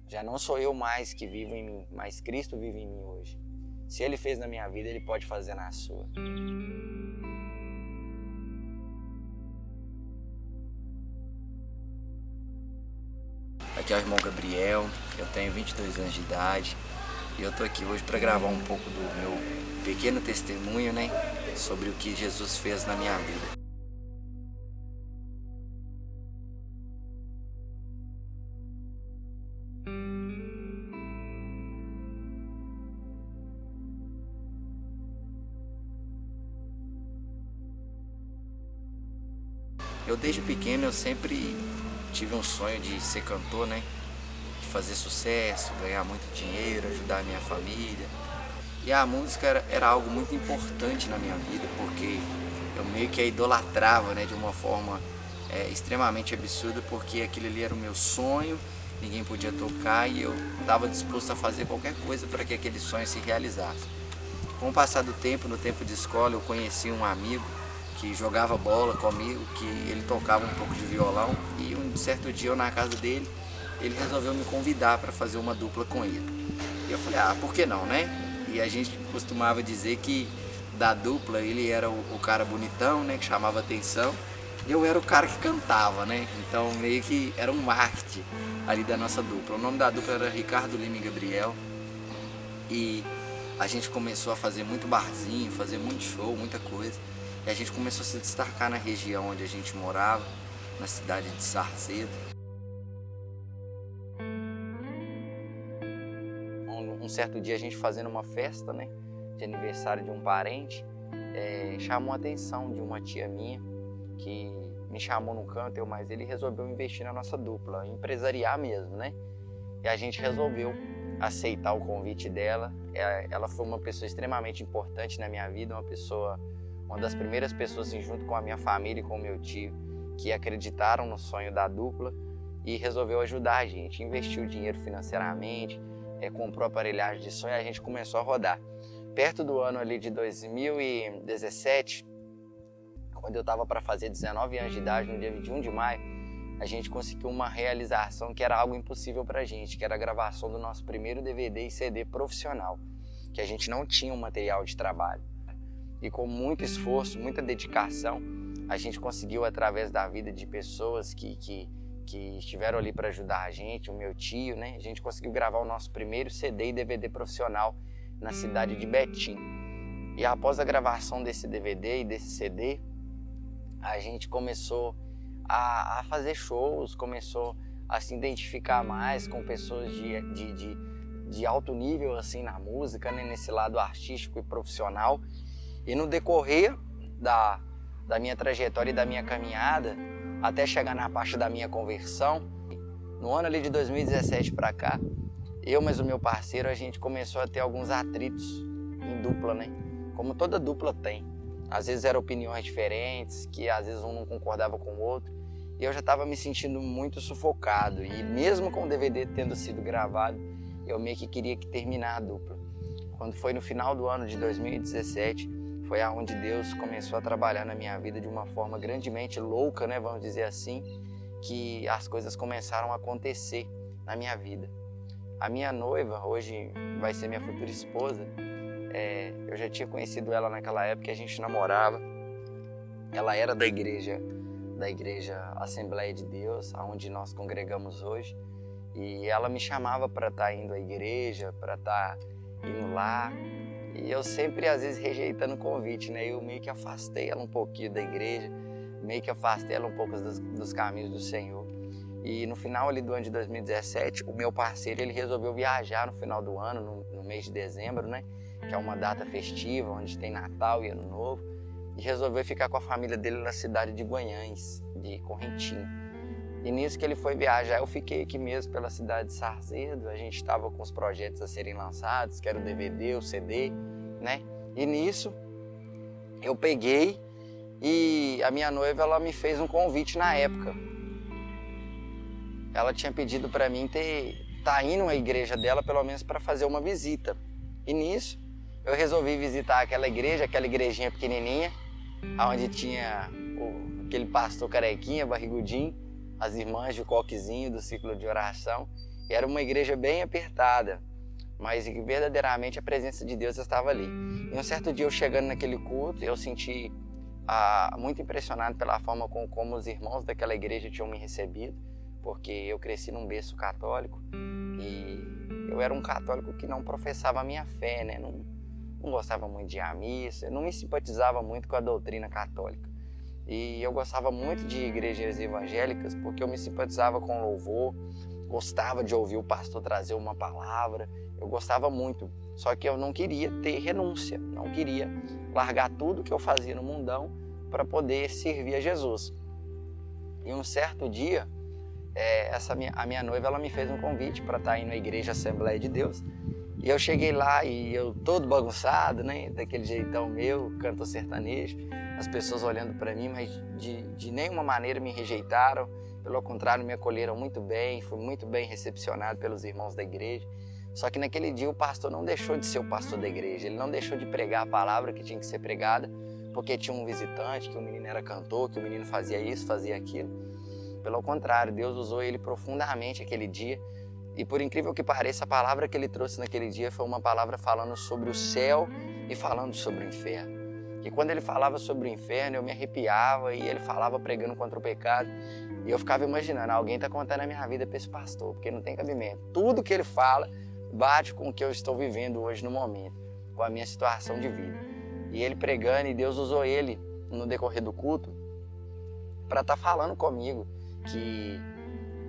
Já não sou eu mais que vivo em mim, mas Cristo vive em mim hoje. Se Ele fez na minha vida, Ele pode fazer na sua. Aqui é o irmão Gabriel, eu tenho 22 anos de idade e eu tô aqui hoje para gravar um pouco do meu pequeno testemunho, né, sobre o que Jesus fez na minha vida. Eu desde pequeno eu sempre tive um sonho de ser cantor, né? De fazer sucesso, ganhar muito dinheiro, ajudar a minha família. E a música era algo muito importante na minha vida, porque eu meio que a idolatrava, né? De uma forma extremamente absurda, porque aquilo ali era o meu sonho, ninguém podia tocar e eu estava disposto a fazer qualquer coisa para que aquele sonho se realizasse. Com o passar do tempo, no tempo de escola, eu conheci um amigo que jogava bola comigo, que ele tocava um pouco de violão e um certo dia eu na casa dele, ele resolveu me convidar para fazer uma dupla com ele. E eu falei, por que não, né? E a gente costumava dizer que da dupla ele era o cara bonitão, né, que chamava atenção, e eu era o cara que cantava, né? Então meio que era um marketing ali da nossa dupla. O nome da dupla era Ricardo Lima e Gabriel. E a gente começou a fazer muito barzinho, fazer muito show, muita coisa. E a gente começou a se destacar na região onde a gente morava, na cidade de Sarzedo. Um certo dia a gente fazendo uma festa, né, de aniversário de um parente, chamou a atenção de uma tia minha, que me chamou no canto, mas ele resolveu investir na nossa dupla, empresariar mesmo, né? E a gente resolveu aceitar o convite dela. Ela foi uma pessoa extremamente importante na minha vida, uma das primeiras pessoas, assim, junto com a minha família e com o meu tio, que acreditaram no sonho da dupla e resolveu ajudar a gente, investiu dinheiro financeiramente, comprou aparelhagem de som e a gente começou a rodar. Perto do ano ali de 2017, quando eu estava para fazer 19 anos de idade, no dia 21 de maio, a gente conseguiu uma realização que era algo impossível para a gente, que era a gravação do nosso primeiro DVD e CD profissional, que a gente não tinha um material de trabalho. E com muito esforço, muita dedicação, a gente conseguiu, através da vida de pessoas que estiveram ali para ajudar a gente, o meu tio, né? A gente conseguiu gravar o nosso primeiro CD e DVD profissional na cidade de Betim. E após a gravação desse DVD e desse CD, a gente começou a fazer shows, começou a se identificar mais com pessoas de alto nível assim, na música, né? Nesse lado artístico e profissional. E no decorrer da minha trajetória e da minha caminhada, até chegar na parte da minha conversão, no ano ali de 2017 para cá, eu mais o meu parceiro, a gente começou a ter alguns atritos em dupla, né? Como toda dupla tem. Às vezes eram opiniões diferentes, que às vezes um não concordava com o outro. E eu já estava me sentindo muito sufocado. E mesmo com o DVD tendo sido gravado, eu meio que queria que terminar a dupla. Quando foi no final do ano de 2017, foi aonde Deus começou a trabalhar na minha vida de uma forma grandemente louca, né, vamos dizer assim, que as coisas começaram a acontecer na minha vida. A minha noiva, hoje vai ser minha futura esposa, eu já tinha conhecido ela naquela época que a gente namorava. Ela era da igreja Assembleia de Deus, onde nós congregamos hoje, e ela me chamava para estar indo à igreja, para estar indo lá. E eu sempre, às vezes, rejeitando o convite, né? Eu meio que afastei ela um pouquinho da igreja, meio que afastei ela um pouco dos caminhos do Senhor. E no final ali do ano de 2017, o meu parceiro, ele resolveu viajar no final do ano, no mês de dezembro, né? Que é uma data festiva, onde tem Natal e Ano Novo. E resolveu ficar com a família dele na cidade de Guanhães, de Correntinho. E nisso que ele foi viajar, eu fiquei aqui mesmo pela cidade de Sarzedo. A gente estava com os projetos a serem lançados, que era o DVD, o CD, né? E nisso eu peguei e a minha noiva, ela me fez um convite na época. Ela tinha pedido para mim tá indo à igreja dela pelo menos para fazer uma visita. E nisso eu resolvi visitar aquela igrejinha pequenininha, onde tinha aquele pastor carequinha, barrigudinho, as irmãs de coquezinho do ciclo de oração. Era uma igreja bem apertada, mas verdadeiramente a presença de Deus estava ali. E um certo dia eu chegando naquele culto, eu senti muito impressionado pela forma como os irmãos daquela igreja tinham me recebido, porque eu cresci num berço católico e eu era um católico que não professava a minha fé, né? Não gostava muito de ir à missa, não me simpatizava muito com a doutrina católica. E eu gostava muito de igrejas evangélicas porque eu me simpatizava com louvor, gostava de ouvir o pastor trazer uma palavra, eu gostava muito. Só que eu não queria ter renúncia, não queria largar tudo que eu fazia no mundão para poder servir a Jesus. E um certo dia, a minha noiva ela me fez um convite para estar indo na igreja Assembleia de Deus. E eu cheguei lá e eu todo bagunçado, né, daquele jeitão meu, cantor sertanejo, as pessoas olhando para mim, mas de nenhuma maneira me rejeitaram, pelo contrário, me acolheram muito bem, fui muito bem recepcionado pelos irmãos da igreja. Só que naquele dia o pastor não deixou de ser o pastor da igreja, ele não deixou de pregar a palavra que tinha que ser pregada, porque tinha um visitante, que o menino era cantor, que o menino fazia isso, fazia aquilo. Pelo contrário, Deus usou ele profundamente aquele dia. E por incrível que pareça, a palavra que ele trouxe naquele dia foi uma palavra falando sobre o céu e falando sobre o inferno. E quando ele falava sobre o inferno, eu me arrepiava e ele falava pregando contra o pecado. E eu ficava imaginando, alguém está contando a minha vida para esse pastor, porque não tem cabimento. Tudo que ele fala bate com o que eu estou vivendo hoje no momento, com a minha situação de vida. E ele pregando, e Deus usou ele no decorrer do culto para estar falando comigo que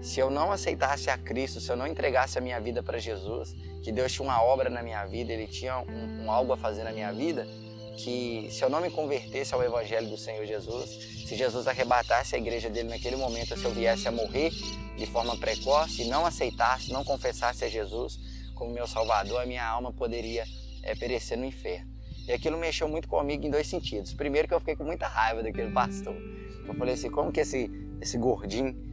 se eu não aceitasse a Cristo, se eu não entregasse a minha vida para Jesus, que Deus tinha uma obra na minha vida, Ele tinha algo a fazer na minha vida, que se eu não me convertesse ao Evangelho do Senhor Jesus, se Jesus arrebatasse a igreja dele naquele momento, se eu viesse a morrer de forma precoce, não aceitasse, não confessasse a Jesus como meu Salvador, a minha alma poderia perecer no inferno. E aquilo mexeu muito comigo em dois sentidos. Primeiro, que eu fiquei com muita raiva daquele pastor. Eu falei assim, como que esse gordinho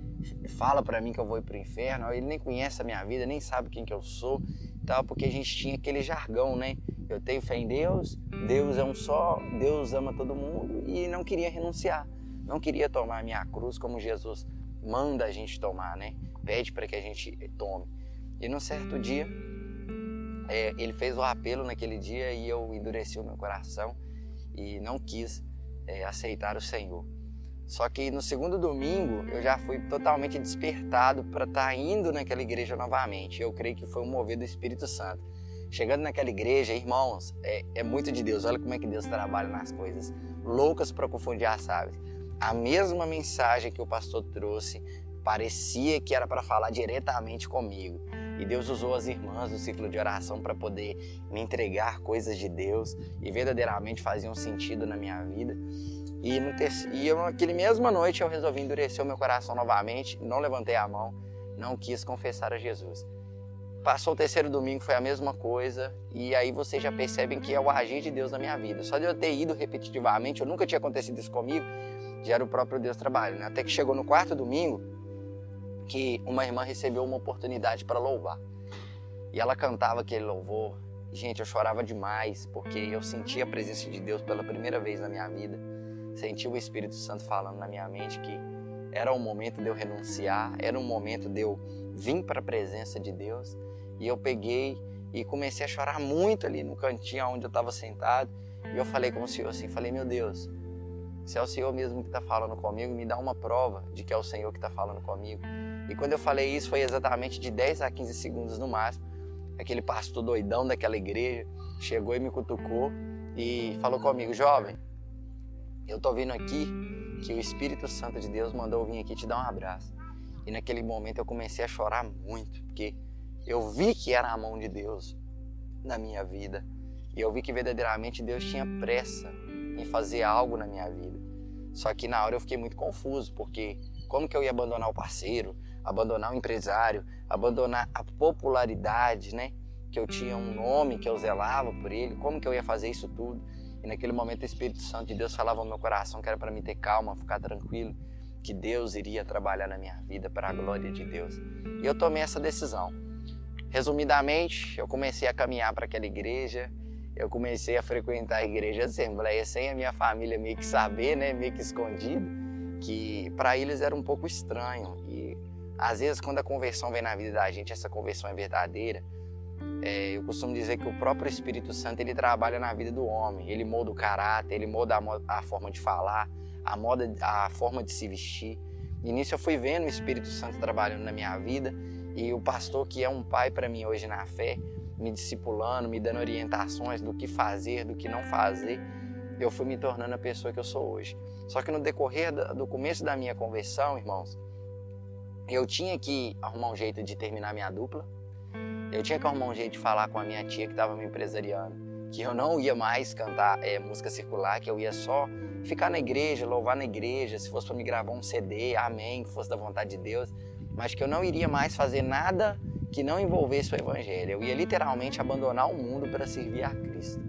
fala pra mim que eu vou ir pro inferno? Ele nem conhece a minha vida, nem sabe quem que eu sou, tal, porque a gente tinha aquele jargão, né? Eu tenho fé em Deus, Deus é um só, Deus ama todo mundo, e não queria renunciar, não queria tomar a minha cruz como Jesus manda a gente tomar, né? Pede para que a gente tome. E num certo dia, ele fez o apelo naquele dia e eu endureci o meu coração e não quis aceitar o Senhor. Só que no segundo domingo eu já fui totalmente despertado para estar indo naquela igreja novamente. Eu creio que foi um mover do Espírito Santo. Chegando naquela igreja, irmãos, é muito de Deus. Olha como é que Deus trabalha nas coisas loucas para confundir as sábias. A mesma mensagem que o pastor trouxe parecia que era para falar diretamente comigo. E Deus usou as irmãs do ciclo de oração para poder me entregar coisas de Deus e verdadeiramente faziam sentido na minha vida. E naquela mesma noite eu resolvi endurecer o meu coração novamente, não levantei a mão, não quis confessar a Jesus. Passou o terceiro domingo, foi a mesma coisa, e aí vocês já percebem que é o agir de Deus na minha vida. Só de eu ter ido repetitivamente, eu nunca tinha acontecido isso comigo, já era o próprio Deus trabalhando. Até que chegou no quarto domingo, que uma irmã recebeu uma oportunidade para louvar. E ela cantava aquele louvor. Gente, eu chorava demais, porque eu sentia a presença de Deus pela primeira vez na minha vida. Senti o Espírito Santo falando na minha mente que era o momento de eu renunciar, era um momento de eu vir para a presença de Deus. E eu peguei e comecei a chorar muito ali no cantinho onde eu estava sentado. E eu falei com o Senhor assim, falei, meu Deus, se é o Senhor mesmo que está falando comigo, me dá uma prova de que é o Senhor que está falando comigo. E quando eu falei isso, foi exatamente de 10 a 15 segundos no máximo. Aquele pastor doidão daquela igreja chegou e me cutucou e falou comigo, jovem, eu tô vindo aqui que o Espírito Santo de Deus mandou eu vir aqui te dar um abraço. E naquele momento eu comecei a chorar muito, porque eu vi que era a mão de Deus na minha vida. E eu vi que verdadeiramente Deus tinha pressa em fazer algo na minha vida. Só que na hora eu fiquei muito confuso, porque como que eu ia abandonar o parceiro, abandonar o empresário, abandonar a popularidade, né? Que eu tinha um nome, que eu zelava por ele, como que eu ia fazer isso tudo? E naquele momento o Espírito Santo de Deus falava no meu coração que era para me ter calma, ficar tranquilo, que Deus iria trabalhar na minha vida para a glória de Deus. E eu tomei essa decisão. Resumidamente, eu comecei a caminhar para aquela igreja, eu comecei a frequentar a igreja Assembleia sem a minha família meio que saber, né, meio que escondido, que para eles era um pouco estranho. E Às vezes, quando a conversão vem na vida da gente, essa conversão é verdadeira, eu costumo dizer que o próprio Espírito Santo, ele trabalha na vida do homem. Ele molda o caráter, ele molda a forma de falar, a forma de se vestir. E nisso eu fui vendo o Espírito Santo trabalhando na minha vida, e o pastor, que é um pai para mim hoje na fé, me discipulando, me dando orientações do que fazer, do que não fazer, eu fui me tornando a pessoa que eu sou hoje. Só que no decorrer do começo da minha conversão, irmãos, eu tinha que arrumar um jeito de terminar minha dupla, eu tinha que arrumar um jeito de falar com a minha tia que estava me empresariando, que eu não ia mais cantar música circular, que eu ia só ficar na igreja, louvar na igreja, se fosse para me gravar um CD, amém, que fosse da vontade de Deus, mas que eu não iria mais fazer nada que não envolvesse o evangelho. Eu ia literalmente abandonar o mundo para servir a Cristo.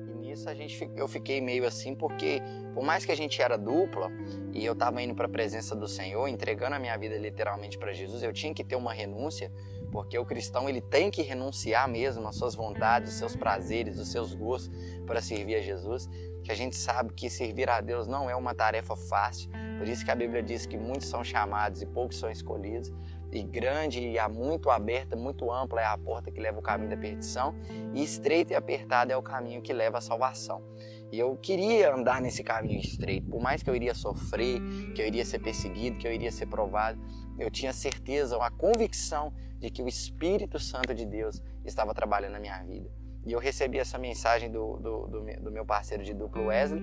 E nisso eu fiquei meio assim, porque por mais que a gente era dupla e eu estava indo para a presença do Senhor, entregando a minha vida literalmente para Jesus, eu tinha que ter uma renúncia, porque o cristão, ele tem que renunciar mesmo às suas vontades, os seus prazeres, os seus gostos para servir a Jesus, que a gente sabe que servir a Deus não é uma tarefa fácil. Por isso que a Bíblia diz que muitos são chamados e poucos são escolhidos, e grande e muito aberta, muito ampla é a porta que leva o caminho da perdição, e estreito e apertado é o caminho que leva à salvação. E eu queria andar nesse caminho estreito, por mais que eu iria sofrer, que eu iria ser perseguido, que eu iria ser provado, eu tinha certeza, a convicção de que o Espírito Santo de Deus estava trabalhando na minha vida. E eu recebi essa mensagem do meu parceiro de duplo, Wesley,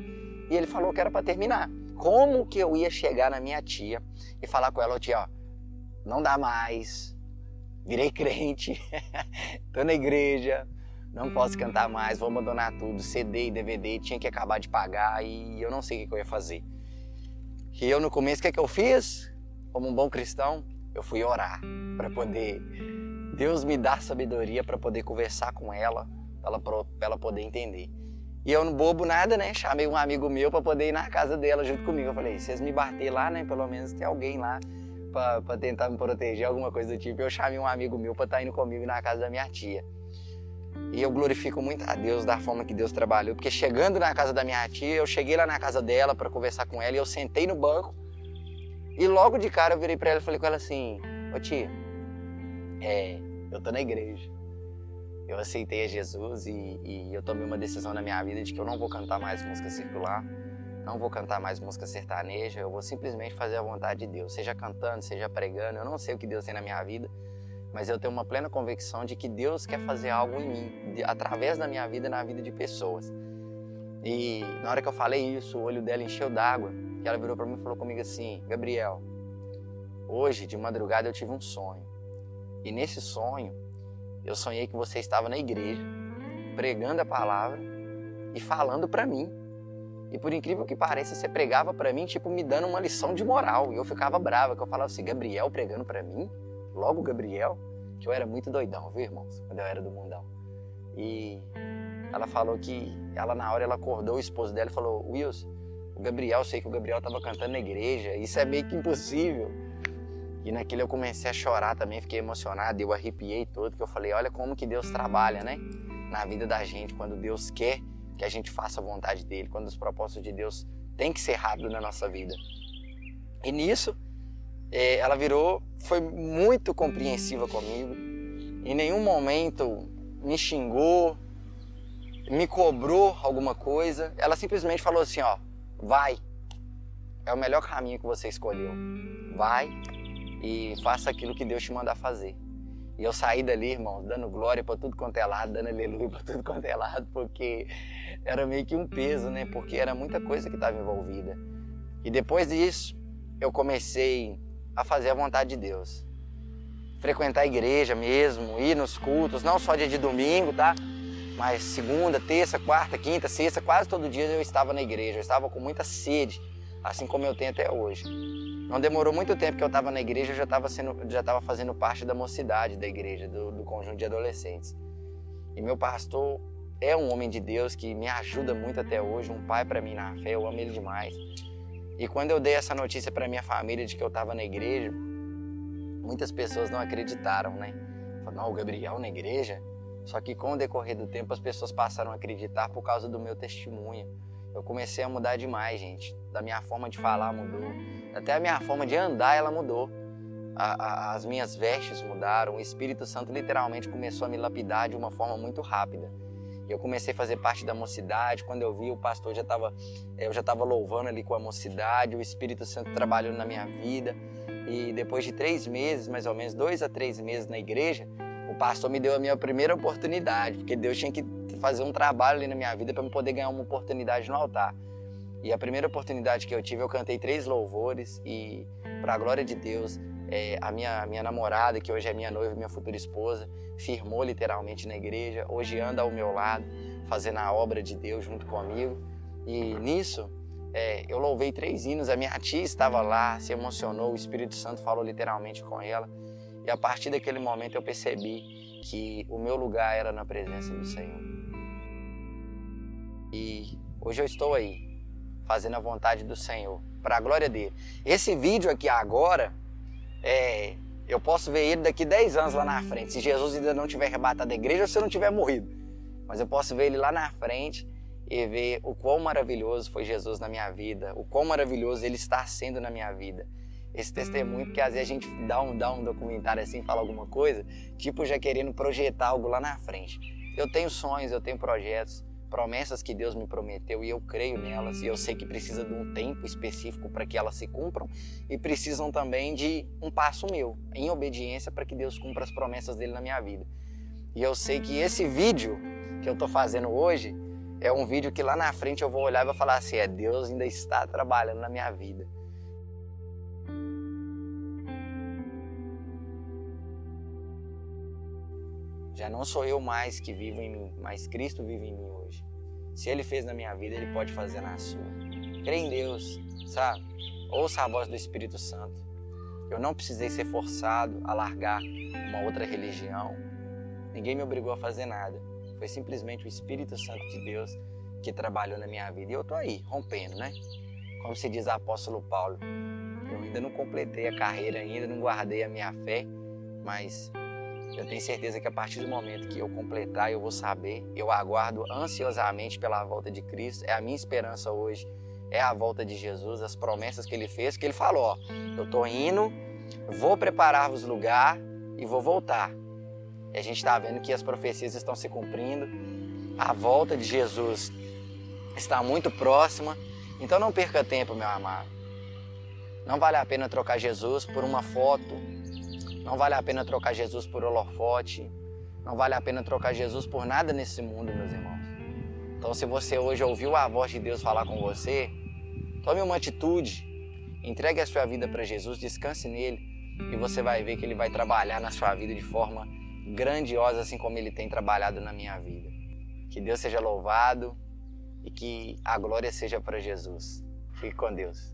e ele falou que era para terminar. Como que eu ia chegar na minha tia e falar com ela: ô tia, ó, não dá mais, virei crente, tô na igreja, não posso cantar mais, vou abandonar tudo, CD e DVD, tinha que acabar de pagar e eu não sei o que eu ia fazer. E eu no começo, o que eu fiz? Como um bom cristão, eu fui orar para poder Deus me dar sabedoria para poder conversar com ela, para ela poder entender. E eu, não bobo nada, né? Chamei um amigo meu para poder ir na casa dela junto comigo. Eu falei: se vocês me bater lá, né? Pelo menos tem alguém lá para tentar me proteger, alguma coisa do tipo. Eu chamei um amigo meu para estar indo comigo na casa da minha tia. E eu glorifico muito a Deus da forma que Deus trabalhou, porque chegando na casa da minha tia, eu cheguei lá na casa dela para conversar com ela e eu sentei no banco e logo de cara eu virei para ela e falei com ela assim: ô tia, eu tô na igreja. Eu aceitei a Jesus e eu tomei uma decisão na minha vida de que eu não vou cantar mais música circular, não vou cantar mais música sertaneja, eu vou simplesmente fazer a vontade de Deus, seja cantando, seja pregando. Eu não sei o que Deus tem na minha vida, mas eu tenho uma plena convicção de que Deus quer fazer algo em mim, através da minha vida, na vida de pessoas. E na hora que eu falei isso, o olho dela encheu d'água, e ela virou para mim e falou comigo assim: Gabriel, hoje de madrugada eu tive um sonho, e nesse sonho eu sonhei que você estava na igreja, pregando a palavra e falando para mim. E por incrível que pareça, você pregava para mim, tipo, me dando uma lição de moral. E eu ficava brava, que eu falava assim: Gabriel pregando para mim? Logo Gabriel? Que eu era muito doidão, viu, irmãos? Quando eu era do mundão. E ela falou que, na hora ela acordou o esposo dela e falou: Wilson, o Gabriel, eu sei que o Gabriel estava cantando na igreja, isso é meio que impossível. E naquele eu comecei a chorar também, fiquei emocionado, eu arrepiei todo, que eu falei: olha como que Deus trabalha, né? Na vida da gente, quando Deus quer que a gente faça a vontade dele, quando os propósitos de Deus têm que ser rápido na nossa vida. E nisso, ela foi muito compreensiva comigo, em nenhum momento me xingou, me cobrou alguma coisa. Ela simplesmente falou assim: ó, vai, é o melhor caminho que você escolheu, vai e faça aquilo que Deus te mandar fazer. E eu saí dali, irmãos, dando glória para tudo quanto é lado, dando aleluia para tudo quanto é lado, porque era meio que um peso, né? Porque era muita coisa que estava envolvida. E depois disso, eu comecei a fazer a vontade de Deus. Frequentar a igreja mesmo, ir nos cultos, não só dia de domingo, tá? Mas segunda, terça, quarta, quinta, sexta, quase todo dia eu estava na igreja. Eu estava com muita sede, assim como eu tenho até hoje. Não demorou muito tempo que eu estava na igreja, eu já estava fazendo parte da mocidade da igreja, do conjunto de adolescentes. E meu pastor é um homem de Deus que me ajuda muito até hoje, um pai para mim na fé, eu amo ele demais. E quando eu dei essa notícia para minha família de que eu estava na igreja, muitas pessoas não acreditaram, né? Falaram: não, o Gabriel na igreja? Só que com o decorrer do tempo as pessoas passaram a acreditar por causa do meu testemunho. Eu comecei a mudar demais, gente. Da minha forma de falar mudou. Até a minha forma de andar, ela mudou. as minhas vestes mudaram, o Espírito Santo literalmente começou a me lapidar de uma forma muito rápida. Eu comecei a fazer parte da mocidade. Quando eu vi, o pastor eu já estava louvando ali com a mocidade, o Espírito Santo trabalhando na minha vida. E depois de 3 meses, mais ou menos 2 a 3 meses na igreja, o pastor me deu a minha primeira oportunidade, porque Deus tinha que fazer um trabalho ali na minha vida para eu poder ganhar uma oportunidade no altar. E a primeira oportunidade que eu tive, eu cantei 3 louvores e, para a glória de Deus, a minha namorada, que hoje é minha noiva, minha futura esposa, firmou literalmente na igreja, hoje anda ao meu lado, fazendo a obra de Deus junto comigo. E nisso, eu louvei 3 hinos, a minha tia estava lá, se emocionou, o Espírito Santo falou literalmente com ela. E a partir daquele momento eu percebi que o meu lugar era na presença do Senhor. E hoje eu estou aí, fazendo a vontade do Senhor, para a glória dele. Esse vídeo aqui agora, eu posso ver ele daqui 10 anos lá na frente, se Jesus ainda não tiver arrebatado a igreja ou se eu não tiver morrido. Mas eu posso ver ele lá na frente e ver o quão maravilhoso foi Jesus na minha vida, o quão maravilhoso ele está sendo na minha vida. Esse testemunho, porque às vezes a gente dá um documentário assim, fala alguma coisa, tipo já querendo projetar algo lá na frente. Eu tenho sonhos, eu tenho projetos, promessas que Deus me prometeu e eu creio nelas, e eu sei que precisa de um tempo específico para que elas se cumpram e precisam também de um passo meu, em obediência, para que Deus cumpra as promessas dele na minha vida. E eu sei que esse vídeo que eu estou fazendo hoje é um vídeo que lá na frente eu vou olhar e vou falar assim, Deus ainda está trabalhando na minha vida. Já não sou eu mais que vivo em mim, mas Cristo vive em mim hoje. Se Ele fez na minha vida, Ele pode fazer na sua. Crê em Deus, sabe? Ouça a voz do Espírito Santo. Eu não precisei ser forçado a largar uma outra religião. Ninguém me obrigou a fazer nada. Foi simplesmente o Espírito Santo de Deus que trabalhou na minha vida. E eu tô aí, rompendo, né? Como se diz o apóstolo Paulo. Eu ainda não completei a carreira ainda, não guardei a minha fé, mas eu tenho certeza que a partir do momento que eu completar, eu vou saber. Eu aguardo ansiosamente pela volta de Cristo. É a minha esperança hoje. É a volta de Jesus, as promessas que Ele fez. Que Ele falou, eu estou indo, vou preparar-vos lugar e vou voltar. E a gente está vendo que as profecias estão se cumprindo. A volta de Jesus está muito próxima. Então não perca tempo, meu amado. Não vale a pena trocar Jesus por uma foto. Não vale a pena trocar Jesus por holofote. Não vale a pena trocar Jesus por nada nesse mundo, meus irmãos. Então, se você hoje ouviu a voz de Deus falar com você, tome uma atitude, entregue a sua vida para Jesus, descanse nele e você vai ver que Ele vai trabalhar na sua vida de forma grandiosa, assim como Ele tem trabalhado na minha vida. Que Deus seja louvado e que a glória seja para Jesus. Fique com Deus.